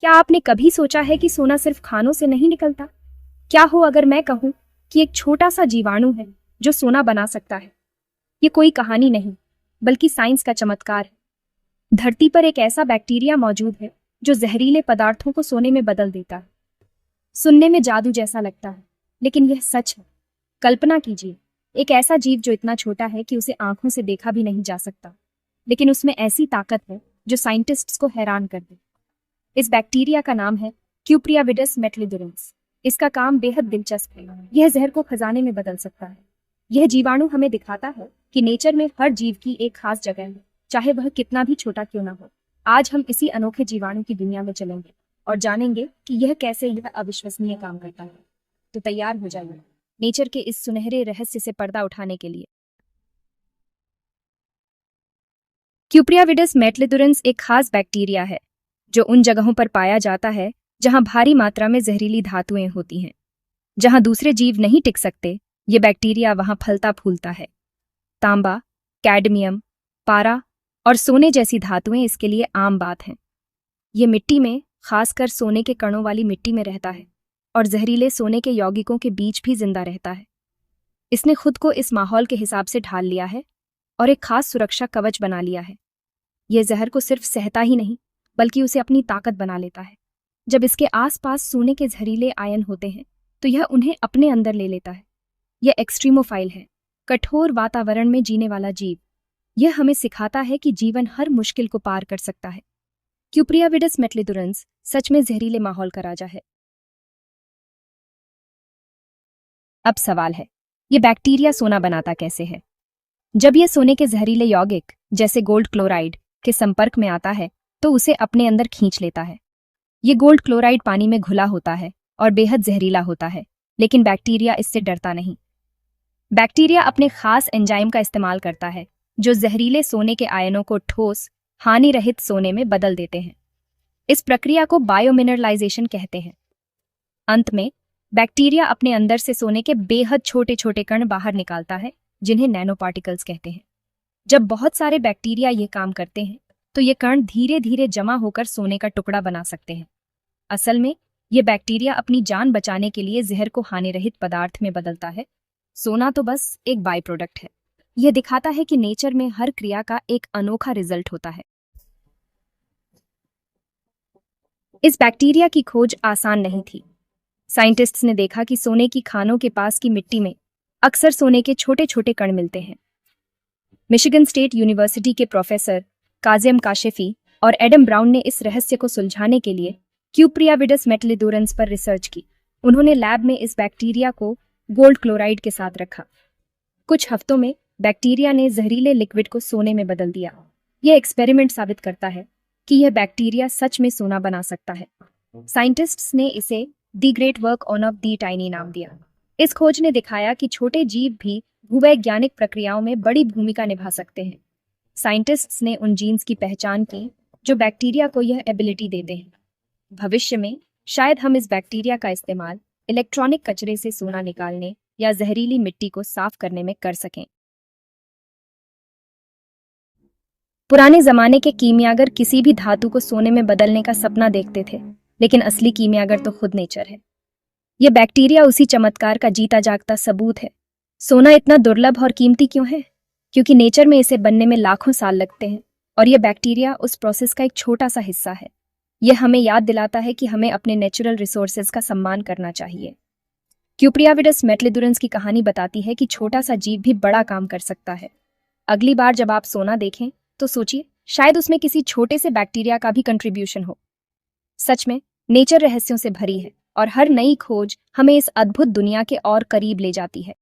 क्या आपने कभी सोचा है कि सोना सिर्फ खानों से नहीं निकलता? क्या हो अगर मैं कहूं कि एक छोटा सा जीवाणु है जो सोना बना सकता है? ये कोई कहानी नहीं, बल्कि साइंस का चमत्कार है। धरती पर एक ऐसा बैक्टीरिया मौजूद है जो जहरीले पदार्थों को सोने में बदल देता है। सुनने में जादू जैसा लगता है, लेकिन यह सच है। कल्पना कीजिए, एक ऐसा जीव जो इतना छोटा है कि उसे आंखों से देखा भी नहीं जा सकता, लेकिन उसमें ऐसी ताकत है जो साइंटिस्ट्स को हैरान कर दे। इस बैक्टीरिया का नाम है क्यूप्रियाविडस मेटलिडुरेंस। इसका काम बेहद दिलचस्प है। यह जहर को खजाने में बदल सकता है। यह जीवाणु हमें दिखाता है कि नेचर में हर जीव की एक खास जगह है, चाहे वह कितना भी छोटा क्यों ना हो। आज हम इसी अनोखे जीवाणु की दुनिया में चलेंगे और जानेंगे कि यह अविश्वसनीय काम करता है। तो तैयार हो जाइए नेचर के इस सुनहरे रहस्य से पर्दा उठाने के लिए। क्यूप्रियाविडस मेटलिडुरेंस एक खास बैक्टीरिया है जो उन जगहों पर पाया जाता है जहां भारी मात्रा में जहरीली धातुएं होती हैं। जहां दूसरे जीव नहीं टिक सकते, ये बैक्टीरिया वहां फलता फूलता है। तांबा, कैडमियम, पारा और सोने जैसी धातुएं इसके लिए आम बात हैं। ये मिट्टी में, खासकर सोने के कणों वाली मिट्टी में रहता है और जहरीले सोने के यौगिकों के बीच भी जिंदा रहता है। इसने खुद को इस माहौल के हिसाब से ढाल लिया है और एक खास सुरक्षा कवच बना लिया है। यह जहर को सिर्फ सहता ही नहीं, बल्कि उसे अपनी ताकत बना लेता है। जब इसके आसपास सोने के जहरीले आयन होते हैं तो यह उन्हें अपने अंदर ले लेता है। यह एक्सट्रीमोफाइल है, कठोर वातावरण में जीने वाला जीव। यह हमें सिखाता है कि जीवन हर मुश्किल को पार कर सकता है। क्यूप्रियाविडस मेटलिडुरेंस सच में जहरीले माहौल का राजा है। अब सवाल है, यह बैक्टीरिया सोना बनाता कैसे है? जब यह सोने के जहरीले यौगिक जैसे गोल्ड क्लोराइड के संपर्क में आता है तो उसे अपने अंदर खींच लेता है। ये गोल्ड क्लोराइड पानी में घुला होता है और बेहद जहरीला होता है, लेकिन बैक्टीरिया इससे डरता नहीं। बैक्टीरिया अपने खास एंजाइम का इस्तेमाल करता है जो जहरीले सोने के आयनों को ठोस, हानि रहित सोने में बदल देते हैं। इस प्रक्रिया को बायोमिनरलाइजेशन कहते हैं। अंत में बैक्टीरिया अपने अंदर से सोने के बेहद छोटे छोटे कण बाहर निकालता है, जिन्हें नैनो पार्टिकल्स कहते हैं। जब बहुत सारे बैक्टीरिया ये काम करते हैं तो ये कण धीरे धीरे जमा होकर सोने का टुकड़ा बना सकते हैं। असल में ये बैक्टीरिया अपनी जान बचाने के लिए जहर को हानिरहित पदार्थ में बदलता है। सोना तो बस एक बाय प्रोडक्ट है। यह दिखाता है कि नेचर में हर क्रिया का एक अनोखा रिजल्ट होता है। इस बैक्टीरिया की खोज आसान नहीं थी। साइंटिस्ट्स ने देखा कि सोने की खानों के पास की मिट्टी में अक्सर सोने के छोटे छोटे कण मिलते हैं। मिशिगन स्टेट यूनिवर्सिटी के प्रोफेसर काजिम काशिफी और एडम ब्राउन ने इस रहस्य को सुलझाने के लिए क्यूप्रियाविडस मेटलिडुरेंस पर रिसर्च की। उन्होंने लैब में इस बैक्टीरिया को गोल्ड क्लोराइड के साथ रखा। कुछ हफ्तों में बैक्टीरिया ने जहरीले लिक्विड को सोने में बदल दिया। यह एक्सपेरिमेंट साबित करता है कि यह बैक्टीरिया सच में सोना बना सकता है। साइंटिस्ट्स ने इसे the great work on off the tiny नाम दिया। इस खोज ने दिखाया कि छोटे जीव भी भूवैज्ञानिक प्रक्रियाओं में बड़ी भूमिका निभा सकते हैं। साइंटिस्ट्स ने उन जीन्स की पहचान की जो बैक्टीरिया को यह एबिलिटी देते हैं। भविष्य में शायद हम इस बैक्टीरिया का इस्तेमाल इलेक्ट्रॉनिक कचरे से सोना निकालने या जहरीली मिट्टी को साफ करने में कर सकें। पुराने जमाने के कीमियागर किसी भी धातु को सोने में बदलने का सपना देखते थे, लेकिन असली कीमियागर तो खुद नेचर है। यह बैक्टीरिया उसी चमत्कार का जीता जागता सबूत है। सोना इतना दुर्लभ और कीमती क्यों है? क्योंकि नेचर में इसे बनने में लाखों साल लगते हैं और यह बैक्टीरिया उस प्रोसेस का एक छोटा सा हिस्सा है। यह हमें याद दिलाता है कि हमें अपने नेचुरल रिसोर्सेज का सम्मान करना चाहिए। क्यूप्रियाविडस मेटलिडुरेंस की कहानी बताती है कि छोटा सा जीव भी बड़ा काम कर सकता है। अगली बार जब आप सोना देखें तो सोचिए, शायद उसमें किसी छोटे से बैक्टीरिया का भी कंट्रीब्यूशन हो। सच में नेचर रहस्यों से भरी है और हर नई खोज हमें इस अद्भुत दुनिया के और करीब ले जाती है।